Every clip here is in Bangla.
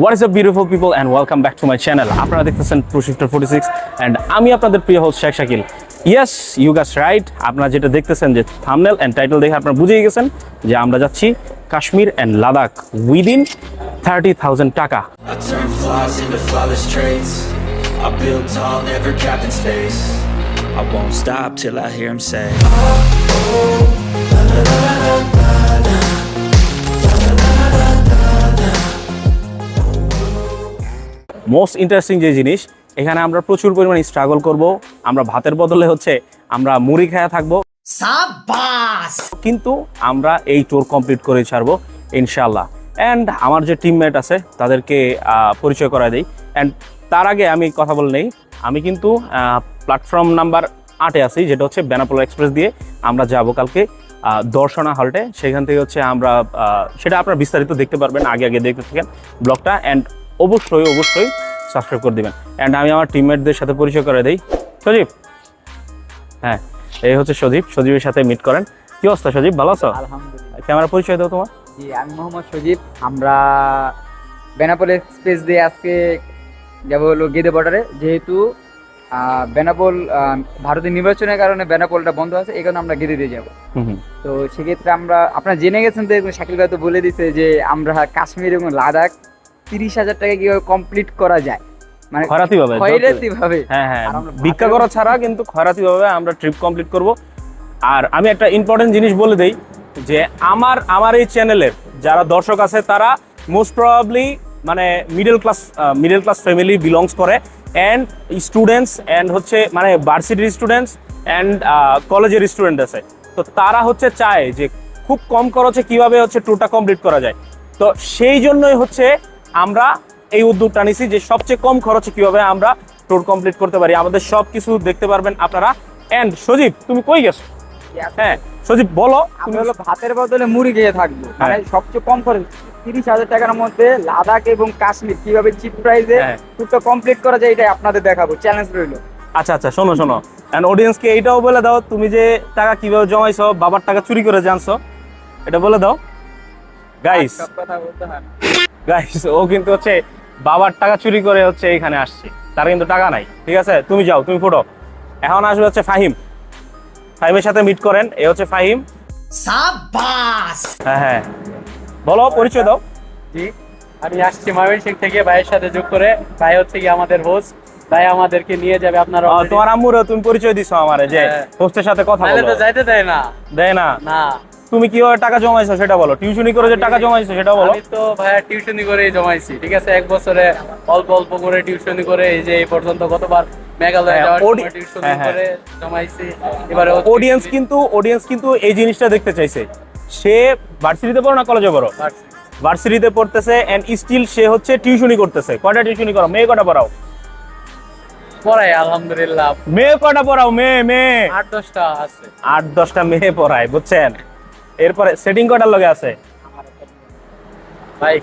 What is up beautiful people and welcome back to my channel. আপনারা দেখতেছেন ProShifter 46 and আমি আপনাদের প্রিয় host Sheikh Shakil. Yes, you guys right. আপনারা যেটা দেখতেছেন যে thumbnail and title দেখে আপনারা বুঝেই গেছেন যে আমরা যাচ্ছি কাশ্মীর and লাদাখ within 30,000 টাকা। I turn flaws into flawless traits. I build tall, never capped in space. I won't stop till I hear him say most interesting যে জিনিস, এখানে আমরা প্রচুর পরিমাণে স্ট্রাগল করব। আমরা ভাতের বদলে হচ্ছে আমরা মুড়ি খায়া থাকবো, কিন্তু আমরা এই ট্যুর কমপ্লিট করে ছাড়বো ইনশাআল্লাহ। অ্যান্ড আমার যে টিমমেট আছে তাদেরকে পরিচয় করা দেই। অ্যান্ড তার আগে আমি কথা বলে নেই, আমি কিন্তু প্ল্যাটফর্ম নাম্বার 8-এ আছি, যেটা হচ্ছে বেনাপোল এক্সপ্রেস দিয়ে আমরা যাব কালকে দর্শনা হল্টে। সেখান থেকে হচ্ছে আমরা সেটা আপনারা বিস্তারিত দেখতে পারবেন, আগে দেখতে থাকেন ব্লগটা। অ্যান্ড অবশ্যই সাবস্ক্রাইব করে দিবেন। অ্যান্ড আমি আমার টিমমেটদের সাথে পরিচয় করে দিই। সজীব, হ্যাঁ এই হচ্ছে সজীবের সাথে মিট করেন। কি অবস্থা সজীব, ভালো আছো? আলহামদুলিল্লাহ। ক্যামেরা পরিচয় দাও তোমার। জি, আমি মোহাম্মদ সজীব। আমরা বেনাপোল এক্সপ্রেস দিয়ে আজকে যাব হলো গেদে বর্ডারে। যেহেতু বেনাপোল ভারতের নির্বাচনের কারণে বেনাপোলটা বন্ধ আছে, এই কারণে আমরা গেদে দিয়ে যাবো। তো সেক্ষেত্রে আপনারা জেনে গেছেন তো, শাকিল ভাই তো বলে দিছে যে আমরা কাশ্মীর এবং লাদাখ 30,000 টাকা কিভাবে কমপ্লিট করা যায়, মানে খয়রাতি ভাবে। হ্যাঁ, ভিক্ষা করা ছাড়া কিন্তু খয়রাতি ভাবে আমরা ট্রিপ কমপ্লিট করব। আর আমি একটা ইম্পর্টেন্ট জিনিস বলে দেই যে আমার এই চ্যানেলের যারা দর্শক আছে তারা মোস্ট প্রবাবলি মানে মিডল ক্লাস ফ্যামিলি বিলংস করে, অ্যান্ড স্টুডেন্টস অ্যান্ড হচ্ছে মানে ভার্সিটির স্টুডেন্টস অ্যান্ড কলেজের স্টুডেন্ট আছে। তো তারা হচ্ছে চায় যে খুব কম খরচে কিভাবে হচ্ছে ট্যুরটা কমপ্লিট করা যায়। তো সেই জন্যই হচ্ছে আমরা এই উদ্যোগটা নিছি যে সবচেয়ে কম খরচে কিভাবে আমরা ট্যুর কমপ্লিট করতে পারি। আমাদের সব কিছু দেখতে পারবেন আপনারা। অ্যান্ড সজীব, তুমি কই গেছো? হ্যাঁ সজীব বলো। আমি হলো ভাতের বদলে মুড়ি খেয়ে থাকবো, মানে সবচেয়ে কম খরচ 30,000 টাকার মধ্যে লাদাখ এবং কাশ্মীর কিভাবে চিপ প্রাইসে ট্যুরটা কমপ্লিট করা যায়, এটাই আপনাদের দেখাবো। চ্যালেঞ্জ রইলো। আচ্ছা শোনো এন্ড অডিয়েন্সকে এইটাও বলে দাও, তুমি যে টাকা কিভাবে জমাইছো, বাবার টাকা চুরি করে জানছো, এটা বলে দাও গাইস। গাইস ও কিন্তু হচ্ছে বাবার টাকা চুরি করে হচ্ছে এখানে আসছে, তার কিন্তু টাকা নাই। ঠিক আছে, তুমি যাও, তুমি ফটো। এখন আসবে হচ্ছে ফাহিমের সাথে মিট করেন। এ হচ্ছে ফাহিম। সাবাস। হ্যাঁ বলো, পরিচয় দাও। জি, আমি আসছি ময়মনসিংহ থেকে ভাইয়ের সাথে যোগ করে। ভাই হচ্ছে কি আমাদের হোস্ট, ভাই আমাদেরকে নিয়ে যাবে। আপনারা তোমার আম্মুরও তুমি পরিচয় দিছো আমারে যে হোস্টের সাথে কথা বলো। তো যাইতে দেয় না। না তুমি কিভাবে টাকা জমাইছো সেটা বলো, টিউশনি করে যে টাকা জমাইছো সেটা বলো। আমি তো ভাইয়া টিউশনি করে জমাইছি, ঠিক আছে। 1 বছরে অল্প করে টিউশনি করে এই যে এই পর্যন্ত কতবার মেঘালয় যাওয়ার সময় টিউশনি করে জমাইছি। এবারে অডিয়েন্স কিন্তু এই জিনিসটা দেখতে চাইছে। সে ভার্সিটিতে পড়ো না কলেজে পড়ো? ভার্সিটিতে পড়তেছে এন্ড স্টিল সে হচ্ছে টিউশনি করতেছে। কয়টা টিউশনি করো? মেয়ে কয়টা পড়াও? পড়াই আলহামদুলিল্লাহ। মেয়ে কয়টা পড়াও? মেয়ে 8-10টা আছে। 8-10টা মেয়ে পড়ায়, বুঝছেন? এরপরে সেটিং কয়টার লগে আছে ভাই?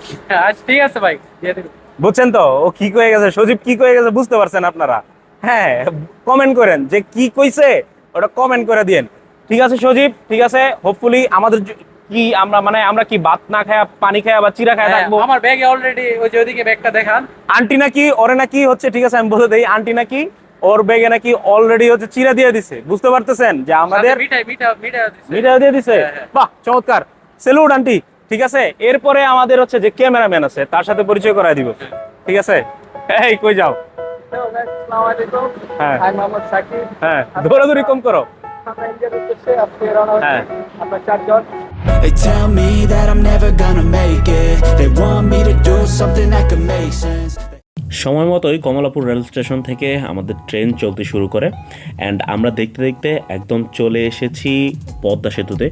ঠিক আছে ভাই, দিয়ে দিন। বুঝছেন তো ও কি কয়ে গেছে, সজীব কি কয়ে গেছে বুঝতে পারছেন আপনারা? হ্যাঁ কমেন্ট করেন যে কি কইছে, ওটা কমেন্ট করে দিন। ঠিক আছে সজীব, ঠিক আছে। হোপফুলি আমাদের কি আমরা কি ভাত না খায়া পানি খায়া বা চিরা খায়া থাকবো? আমার ব্যাগে অলরেডি ওই যে ওইদিকে ব্যাগটা দেখান। আন্টি নাকি ওরে নাকি হচ্ছে, ঠিক আছে আমি বলে দেই, আন্টি নাকি ওর ব্যাগে নাকি অলরেডি হচ্ছে চিরা দিয়ে দিছে। বুঝতে পারতেছেন যে আমাদের মিঠাই দিয়ে দিছে। বাহ চমৎকার, সেলুট আন্টি। ঠিক আছে, এরপরে আমাদের হচ্ছে যে ক্যামেরাম্যান আছে, তার সাথে পরিচয় করায় দিব। ঠিক আছে, এই কই যাও? হ্যাঁ হ্যাঁ, দৌড়াদৌড়ি কম করো। হ্যাঁ They tell me that I'm never gonna make it. They want me to do something that could make sense. সময় মতোই কমলাপুর রেল স্টেশন থেকে আমাদের ট্রেন চলতে শুরু করে, অ্যান্ড আমরা দেখতে দেখতে একদম চলে এসেছি পদ্মা সেতুতে।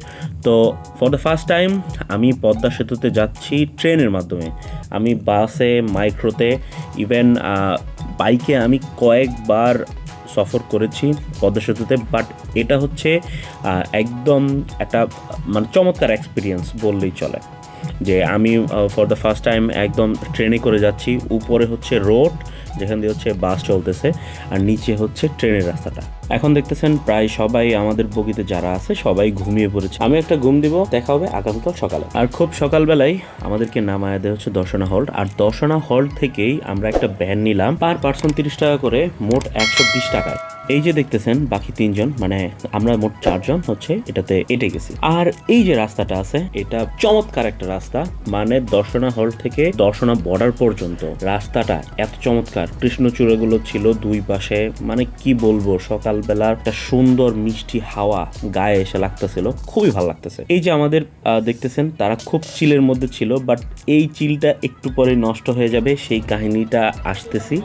তো ফর দ্য ফার্স্ট টাইম আমি পদ্মা সেতুতে যাচ্ছি ট্রেনের মাধ্যমে। আমি বাসে, মাইক্রোতে, ইভেন বাইকে আমি কয়েকবার সফর করেছি পদ্মা সেতুতে, বাট এটা হচ্ছে একদম একটা মানে চমৎকার এক্সপিরিয়েন্স বললেই চলে। যে আমি ফর দ্য ফার্স্ট টাইম একদম ট্রেনে করে যাচ্ছি। উপরে হচ্ছে রোড যেখান দিয়ে হচ্ছে বাস চলতেছে, আর নিচে হচ্ছে ট্রেনের রাস্তাটা। এখন দেখতেছেন প্রায় সবাই আমাদের বগিতে যারা আছে সবাই ঘুমিয়ে পড়েছে। আমি একটা ঘুম দিব, দেখা হবে আগামীকাল সকালে। আর খুব সকালবেলায় আমাদেরকে নামায় দেওয়া হচ্ছে দর্শনা হল্ট, আর দর্শনা হল্ট থেকেই আমরা একটা ভ্যান নিলাম, পার পার্সন 30 টাকা করে, মোট 120 টাকায়। এই যে দেখতেছেন বাকি 3 জন, মানে আমরা মোট 4 জন হচ্ছে এটাতে এটে গেছি। আর এই যে রাস্তাটা আছে এটা চমৎকার একটা রাস্তা, মানে দর্শনা হল্ট থেকে দর্শনা বর্ডার পর্যন্ত রাস্তাটা এত চমৎকার। কৃষ্ণচূড়াগুলো ছিল দুই পাশে, মানে কি বলবো, সকালবেলার একটা সুন্দর মিষ্টি হাওয়া গায়ে এসে লাগতেছিল, খুবই ভালো লাগতেছে। এই যে আমাদের দেখতেছেন তারা খুব চিলের মধ্যে ছিল, বাট এই চিলটা একটু পরে নষ্ট হয়ে যাবে, সেই কাহিনীটা আসতেছি।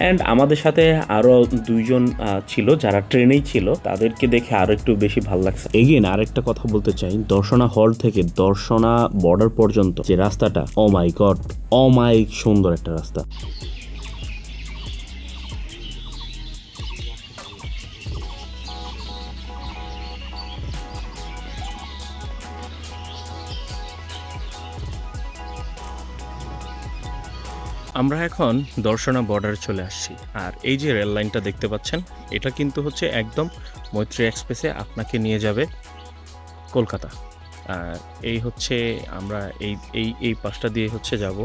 অ্যান্ড আমাদের সাথে আরও 2 জন ছিল যারা ট্রেনেই ছিল, তাদেরকে দেখে আরও একটু বেশি ভালো লাগছে। এগেন আরেকটা কথা বলতে চাই, দর্শনা হল থেকে দর্শনা বর্ডার পর্যন্ত যে রাস্তাটা, ও মাই গড, অমায়িক সুন্দর একটা রাস্তা। আমরা এখন দর্শনা বর্ডারে চলে আসছি। আর এই যে রেল লাইনটা দেখতে পাচ্ছেন, এটা কিন্তু হচ্ছে একদম মৈত্রী এক্সপ্রেসে আপনাকে নিয়ে যাবে কলকাতা। আর এই হচ্ছে আমরা এই এই এই পাশটা দিয়ে হচ্ছে যাব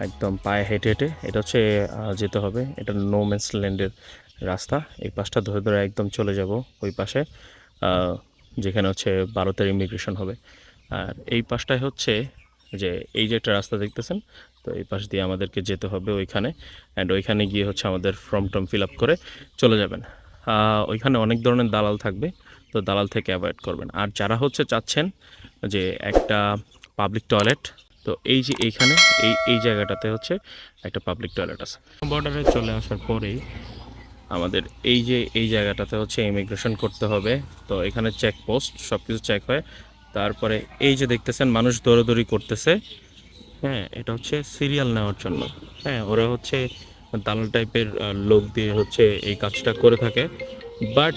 একদম পায়ে হেঁটে হেঁটে। এটা হচ্ছে যেতে হবে, এটা নো ম্যানস ল্যান্ডের রাস্তা। এই পাশটা ধরে ধরে একদম চলে যাব ওই পাশে, যেখানে হচ্ছে ভারতের ইমিগ্রেশন হবে। আর এই পাশটায় হচ্ছে যে এই যে একটা রাস্তা দেখতেছেন, তো এই পাশ দিয়ে আমাদেরকে যেতে হবে ওইখানে। অ্যান্ড ওইখানে গিয়ে হচ্ছে আমাদের ফর্ম টর্ম ফিল আপ করে চলে যাবেন। ওইখানে অনেক ধরনের দালাল থাকবে, তো দালাল থেকে অ্যাভয়েড করবেন। আর যারা হচ্ছে চাচ্ছেন যে একটা পাবলিক টয়লেট, তো এই যে এইখানে এই জায়গাটাতে হচ্ছে একটা পাবলিক টয়লেট আছে। বর্ডারে চলে আসার পরেই আমাদের এই জায়গাটাতে হচ্ছে ইমিগ্রেশন করতে হবে। তো এখানে চেকপোস্ট, সব কিছু চেক হয়। তারপরে এই যে দেখতেছেন মানুষ দৌড়াদৌড়ি করতেছে, হ্যাঁ, এটা হচ্ছে সিরিয়াল নেওয়ার জন্য। হ্যাঁ, ওরা হচ্ছে দালাল টাইপের লোক দিয়ে হচ্ছে এই কাজটা করে থাকে। বাট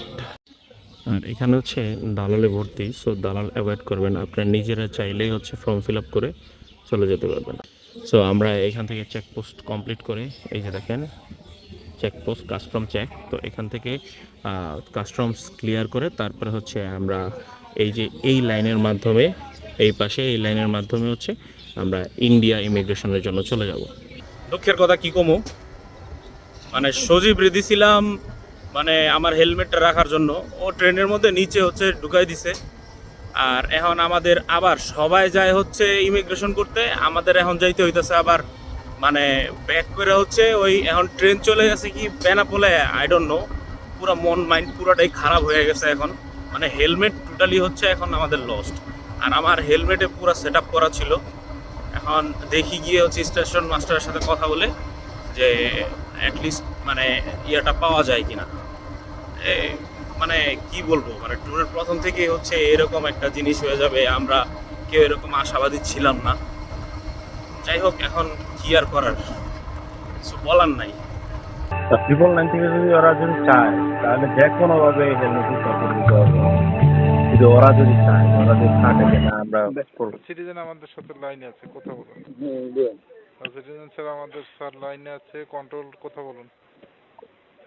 আর এখানে হচ্ছে দালালে ভর্তি, সো দালাল অ্যাভয়েড করবেন। আপনারা নিজেরা চাইলেই হচ্ছে ফর্ম ফিল আপ করে চলে যেতে পারবেন। সো আমরা এখান থেকে চেকপোস্ট কমপ্লিট করে, এই যে দেখেন চেকপোস্ট কাস্টম চেক, তো এখান থেকে কাস্টমস ক্লিয়ার করে তারপরে হচ্ছে আমরা এই যে এই লাইনের মাধ্যমে, এই পাশে এই লাইনের মাধ্যমে হচ্ছে আমরা ইন্ডিয়া ইমিগ্রেশনের জন্য চলে যাব। দুঃখের কথা কি কমু, মানে সজীব রেডি ছিলাম মানে আমার হেলমেটটা রাখার জন্য, ও ট্রেনের মধ্যে নিচে হচ্ছে ঢুকাই দিছে। আর এখন আমাদের আবার সবাই যায় হচ্ছে ইমিগ্রেশন করতে, আমাদের এখন যাইতে হইতেছে আবার মানে ব্যাক করে হচ্ছে ওই, এখন ট্রেন চলে গেছে কি বেনাপোলে, আই ডোন্ট নো। পুরো মন মাইন্ড পুরোটাই খারাপ হয়ে গেছে এখন, মানে হেলমেট টোটালি হচ্ছে এখন আমাদের লস্ট। আর আমার হেলমেটে পুরো সেট আপ করা ছিল। এখন দেখি গিয়ে হচ্ছে স্টেশন মাস্টারের সাথে কথা বলে যে অ্যাটলিস্ট মানে ইয়েটা পাওয়া যায় কিনা। মানে কি বলবো, মানে ট্যুরের প্রথম থেকেই হচ্ছে এরকম একটা জিনিস হয়ে যাবে, আমরা কেউ এরকম আশাবাদী ছিলাম না। যাই হোক, এখন কি আর করার, কিছু বলার নাই। 999 থেকে যদি ওরা যদি চায় তাহলে যে কোনোভাবে হেলমেট করে দিতে হবে। যদি ওরা যদি চায়, ওরা যদি থাকে যে না আমরা করবো। সিটিজেন আমাদের সাথে লাইনে আছে, কথা বলুন। সিটিজেন স্যার আমাদের স্যার লাইনে আছে, কন্ট্রোল, কথা বলুন।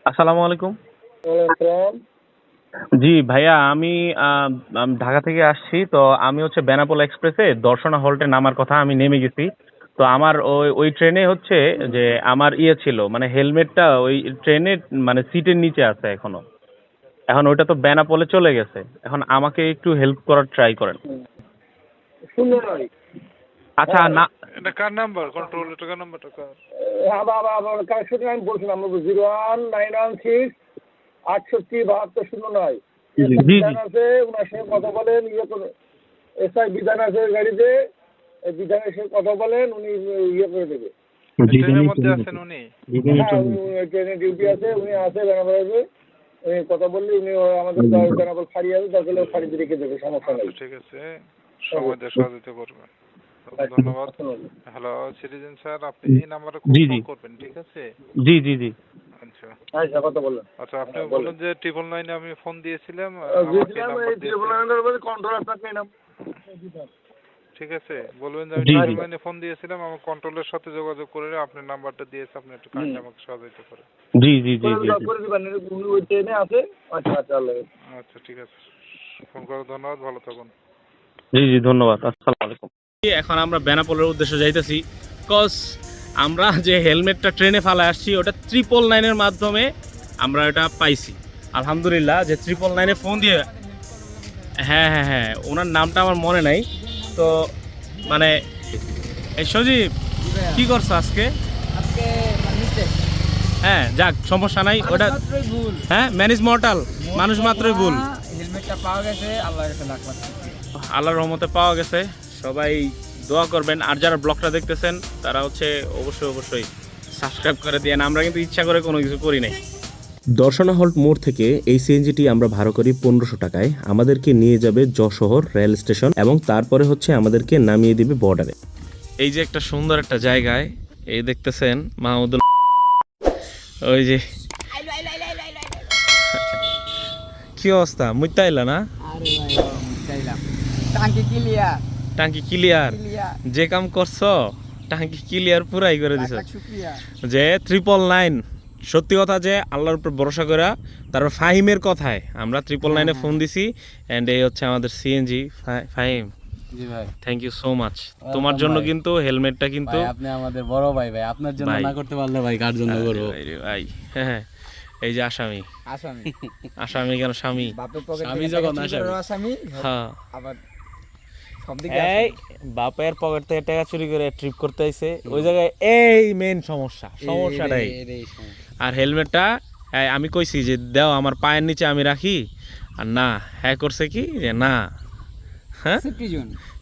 আসসালামু আলাইকুম। জি ভাইয়া, আমি ঢাকা থেকে আসছি। তো আমি হচ্ছে বেনাপোল এক্সপ্রেসে দর্শনা হল্টে নামার কথা, আমি নেমে গেছি। তো আমার ওই ট্রেনে হচ্ছে যে আমার ইয়ে ছিল, মানে হেলমেটটা ওই ট্রেনের মানে সিটের নিচে আছে এখনো। এখন ওইটা তো বেনাপোলে চলে গেছে, এখন আমাকে একটু হেল্প করার ট্রাই করেন। আচ্ছা না, এটা কার নাম্বার? কন্ট্রোল, এটা কার নাম্বারটা কার? কারেকশন আমি বলছিলাম 01996 68 72 09 বিধান আছে, ওনার সঙ্গে কথা বলেন। ইয়ে করে এসআই বিধান আছে গাড়িতে, এই বিধানের সঙ্গে কথা বলেন, উনি ইয়ে করে দেবে। ট্রেনের মধ্যে আছেন উনি? হ্যাঁ, ট্রেনে ডিউটি আছে, উনি আছে বেনাপোল আছে। উনি কথা বললে উনি আমাদের বেনাপোল ফাঁড়ি আছে, তাহলে ফাঁড়িতে রেখে দেবে, সমস্যা নেই। ঠিক আছে, সময় দিয়ে সহযোগিতা করবেন। ধন্যবাদ। হ্যালো সিটিজেন স্যার, আপনি এই নাম্বারে কল করবেন, ঠিক আছে? জি জি জি। আচ্ছা আচ্ছা, কথা বললেন। আচ্ছা, আপনি বলুন যে 999 আমি ফোন দিয়েছিলাম। কন্ট্রোল আপনাকে নাম ঠিক আছে, বলবেন যে আমি টাইমলাইনে ফোন দিয়েছিলাম, আমার কন্ট্রোলের সাথে যোগাযোগ করে আপনার নাম্বারটা দিয়েছে, আপনি একটু কাইন্ডলি আমাকে সহযোগিতা করেন। জি জি জি জি করে দিবেন, উনি ওই ট্রেনে আছে। আচ্ছা আচ্ছা, আল্লাহ হাফেজ। আচ্ছা ঠিক আছে, ফোন করার ধন্যবাদ, ভালো থাকুন। জি জি ধন্যবাদ, আসসালামু আলাইকুম। এখন আমরা বেনাপোলের উদ্দেশ্যে যাইতেছি, কজ আমরা যে হেলমেটটা ট্রেনে ফালা আসছি ওটা 999-এর মাধ্যমে আমরা এটা পাইছি। আলহামদুলিল্লাহ, যে 999-এ ফোন দিয়ে, হ্যাঁ হ্যাঁ হ্যাঁ, ওনার নামটা আমার মনে নাই। তো মানে এই সজীব কি করছো আজকে? হ্যাঁ যাক, সমস্যা নাই, ওটা হ্যাঁ ম্যানেজ মর্টাল, মানুষ মাত্রই ভুল। হেলমেটটা পাওয়া গেছে, আল্লাহর কাছে লাখ লাখ আল্লাহর রহমতে পাওয়া গেছে। সবাই দোয়া করবেন, আর যারা ব্লগটা দেখতেছেন তারা হচ্ছে অবশ্যই সাবস্ক্রাইব করে দিয়েন। আমরা কিন্তু ইচ্ছা করে কোনো কিছু করি নাই। দর্শনা হল্ট মোড় থেকে এই সিএনজিটি আমরা ভাড়া করি 1500 টাকায়। আমাদেরকে নিয়ে যাবে যশোহর রেল স্টেশন এবং তারপরে হচ্ছে আমাদেরকে নামিয়ে দিবে বর্ডারে। এই যে একটা সুন্দর একটা জায়গায়, এই দেখতেছেন মাহমুদুল, ওই যে কি অবস্থা, মুইতাইলা না? টাঙ্কি ক্লিয়ার, যে কাম করছো টাঙ্কি ক্লিয়ার পুরাই করে দিছ। যে 999, সত্যি কথা যে আল্লাহর উপর ভরসা করা, তারপর ফাহিমের কথায় আমরা 999-এ ফোন দিছি। এন্ড এই হচ্ছে আমাদের সিএনজি ফাহিম। জি ভাই, থ্যাংক ইউ সো মাচ। তোমার জন্য কিন্তু হেলমেটটা কিন্তু আপনি আমাদের বড় ভাই, আপনার জন্য না করতে পারলে ভাই কার জন্য করবো ভাই? হ্যাঁ, এই যে আসামি কেন স্বামী, আমি যখন আসামি, হ্যাঁ আবার এই বাপের পকেট থেকে টাকা চুরি করে ট্রিপ করতে আইছে ওই জায়গায়, এই মেইন সমস্যাটাই। আর হেলমেটটা আমি কইছি যে দাও আমার পায়ের নিচে আমি রাখি, আর না, হ্যাঁ করছে কি যে না, হ্যাঁ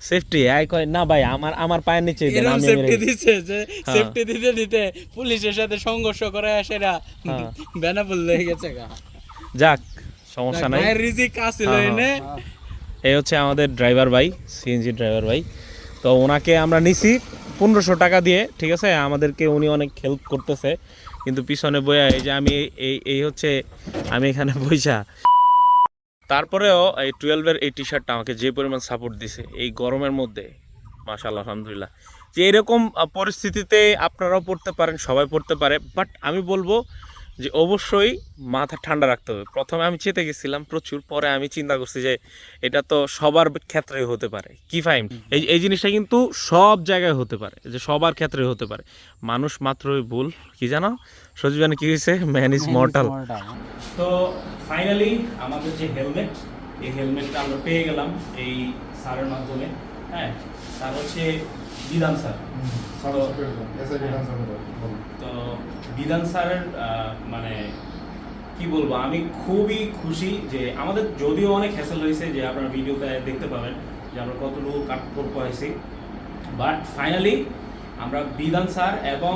সেফটি কয় না ভাই, আমার পায়ের নিচে দেন, আমি সেফটি দিছে, যে সেফটি দিতে পুলিশের সাথে সংঘর্ষ করে সেটা বেনাপোল লেগে গেছে। যাক, সমস্যা নাই, রিজিক আছিল এনে। এই হচ্ছে আমাদের ড্রাইভার ভাই, সিএনজি ড্রাইভার ভাই। তো ওনাকে আমরা নিছি 1500 টাকা দিয়ে, ঠিক আছে। আমাদেরকে উনি অনেক হেল্প করতেছে, কিন্তু পিছনে বইয়া এই যে আমি এই হচ্ছে আমি এখানে বইসা। তারপরেও এই 12-এর এই টি শার্টটা আমাকে যে পরিমাণ সাপোর্ট দিছে এই গরমের মধ্যে, মাশাআল্লাহ, আলহামদুলিল্লাহ। যে এরকম পরিস্থিতিতে আপনারাও পড়তে পারেন, সবাই পড়তে পারে, বাট আমি বলবো যে অবশ্যই মাথা ঠান্ডা রাখতে হবে। প্রথমে আমি চেতে গেছিলাম প্রচুর, পরে আমি চিন্তা করছি যে এটা তো সবার ক্ষেত্রেই হতে পারে। কি ফাইম, এই জিনিসটা কিন্তু সব জায়গায় হতে পারে, যে সবার ক্ষেত্রেই হতে পারে, মানুষ মাত্রই ভুল। কি জানো সজীবানে কি হয়েছে, ম্যান ইজ মর্টাল। তো ফাইনালি আমাদের যে হেলমেট, এই হেলমেটটা আমরা পেয়ে গেলাম এই স্যারের মাধ্যমে। হ্যাঁ, স্যার হচ্ছে বিধান স্যার। তো বিধান স্যারের মানে কি বলবো, আমি খুবই খুশি যে আমাদের যদিও অনেক হ্যাসেল হয়েছে, যে আপনারা ভিডিওতে দেখতে পাবেন যে আমরা কতটুকু কাঠখড় পাইছি, বাট ফাইনালি আমরা বিধান স্যার এবং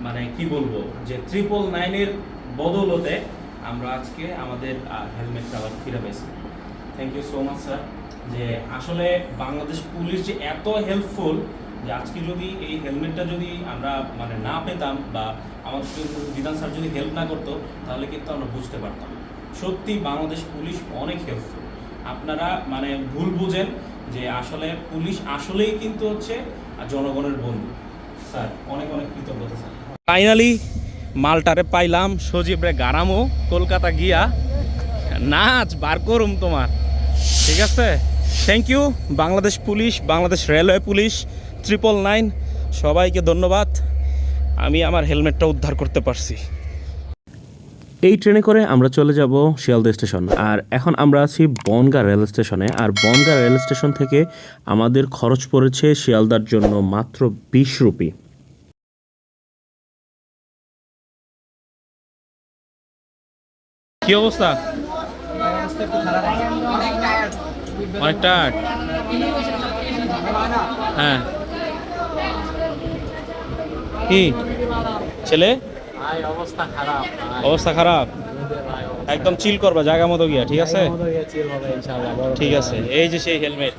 মানে কি বলবো যে 999-এর বদলতে আমরা আজকে আমাদের হেলমেটটা আবার ফিরে পাইছি। Thank you so much sir. যে আসলে বাংলাদেশ পুলিশ যে এত হেল্পফুল, যে আজকে যদি এই হেলমেটটা যদি আমরা মানে না পেতাম, বা আমাদের বিধান স্যার যদি হেল্প না করতো, তাহলে কিন্তু আমরা বুঝতে পারতাম। সত্যি বাংলাদেশ পুলিশ অনেক হেল্পফুল। আপনারা মানে ভুল বুঝেন যে আসলে পুলিশ আসলেই কিন্তু হচ্ছে জনগণের বন্ধু। স্যার অনেক কৃতজ্ঞতা স্যার। ফাইনালি মালটারে পাইলাম, সজীবরে গারামো কলকাতা গিয়া নাচ বার করুম তোমার, ঠিক আছে। Thank you Bangladesh police, Bangladesh railway police, 999, সবাইকে ধন্যবাদ। আমি আমার হেলমেটটা উদ্ধার করতে পারছি। এই ট্রেনে করে আমরা চলে যাব শিয়ালদা স্টেশন। আর এখন আমরা আছি বনগাঁ রেল স্টেশনে। আর বনগাঁ রেল স্টেশন থেকে আমাদের খরচ পড়েছে শিয়ালদার জন্য মাত্র 20 রুপি। কি অবস্থা? অনেক টায়ার্ড। হ্যাঁ, কি ছেলে অবস্থা খারাপ, একদম চিল করবা জায়গা মতো গিয়া, ঠিক আছে? ঠিক আছে। এই যে সেই হেলমেট,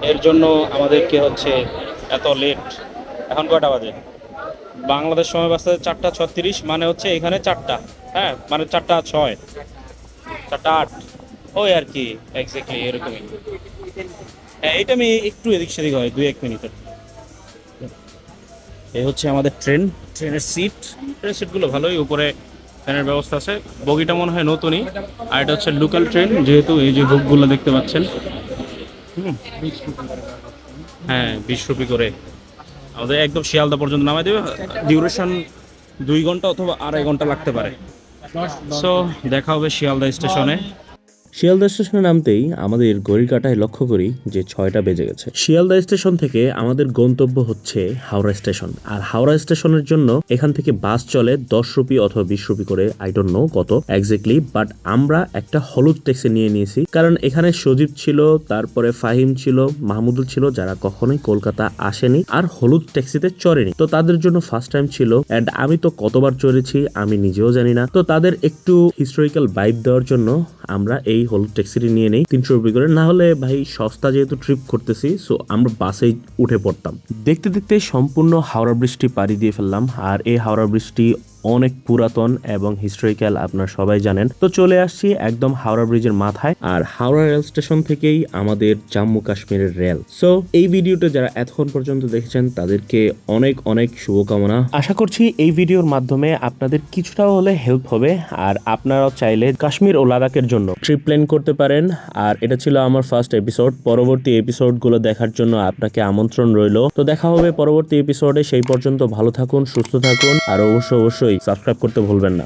এর জন্য আমাদেরকে হচ্ছে এত লেট। এখন কয়টা বাজে? বাংলাদেশ সময় বাজতে 4:36, মানে হচ্ছে এখানে 4টা, হ্যাঁ মানে 4:06, 4:08, ওই আর কি, এক্স্যাক্টলি এরকমই। হ্যাঁ, এটা আমি একটু এদিক সেদিক হয় 2-1 মিনিটের। এই হচ্ছে আমাদের ট্রেনের সিটগুলো ভালোই, উপরে ফ্যানের ব্যবস্থা আছে। বগিটা মনে হয় নতুনই। আর এটা হচ্ছে লোকাল ট্রেন, যেহেতু এই যে হুকগুলো দেখতে পাচ্ছেন। হ্যাঁ, 20 রুপি করে আমাদের একদম শিয়ালদা পর্যন্ত নামাই দেবে। ডিউরেশন 2 ঘন্টা অথবা 2.5 ঘন্টা লাগতে পারে। সো দেখা হবে শিয়ালদা স্টেশনে। শিয়ালদা স্টেশনে নামতেই আমাদের ঘড়ির কাঁটায় লক্ষ্য করি যে 6টা বেজে গেছে। শিয়ালদা স্টেশন থেকে আমাদের গন্তব্য হচ্ছে হাওড়া স্টেশন। আর হাওড়া স্টেশনের জন্য এখান থেকে বাস চলে 10 রুপি অথবা 20 রুপি করে, আই ডোন্ট নো কত এক্স্যাক্টলি, বাট আমরা একটা হলুদ ট্যাক্সি নিয়ে নিয়েছি, কারণ এখানে সজীব ছিল, তারপরে ফাহিম ছিল, মাহমুদুল ছিল, যারা কখনোই কলকাতা আসেনি আর হলুদ ট্যাক্সিতে চড়েনি। তো তাদের জন্য ফার্স্ট টাইম ছিল, এন্ড আমি তো কতবার চড়েছি আমি নিজেও জানি না। তো তাদের একটু হিস্টোরিক্যাল ভাইব দেওয়ার জন্য আমরা এই হলুদ ট্যাক্সিটি নিয়ে নেই 300 রুপি করে। না হলে ভাই সস্তা যেহেতু ট্রিপ করতেছি, সো আমরা বাসেই উঠে পড়তাম। দেখতে দেখতে সম্পূর্ণ হাওড়া ব্রিজটি পাড়ি দিয়ে ফেললাম। আর এই হাওড়া ব্রিজটি অনেক পুরাতন এবং হিস্টোরিক্যাল, আপনারা সবাই জানেন। তো চলে আসছি একদম হাওড়া ব্রিজের মাথায়, আর হাওড়া রেল স্টেশন থেকেই আমাদের জম্মু কাশ্মীরের রেল। সো এই ভিডিওটা যারা এতক্ষণ পর্যন্ত দেখেছেন তাদেরকে অনেক অনেক শুভকামনা। আশা করছি এই ভিডিওর মাধ্যমে আপনাদের কিছুটা হলে হেল্প হবে, আর আপনারাও চাইলে কাশ্মীর ও লাদাখের জন্য ট্রিপ প্ল্যান করতে পারেন। আর এটা ছিল আমার ফার্স্ট এপিসোড। পরবর্তী এপিসোডগুলো দেখার জন্য আপনাকে আমন্ত্রণ রইল। তো দেখা হবে পরবর্তী এপিসোডে। সেই পর্যন্ত ভালো থাকুন, সুস্থ থাকুন, আর অবশ্যই সাবস্ক্রাইব করতে ভুলবেন না।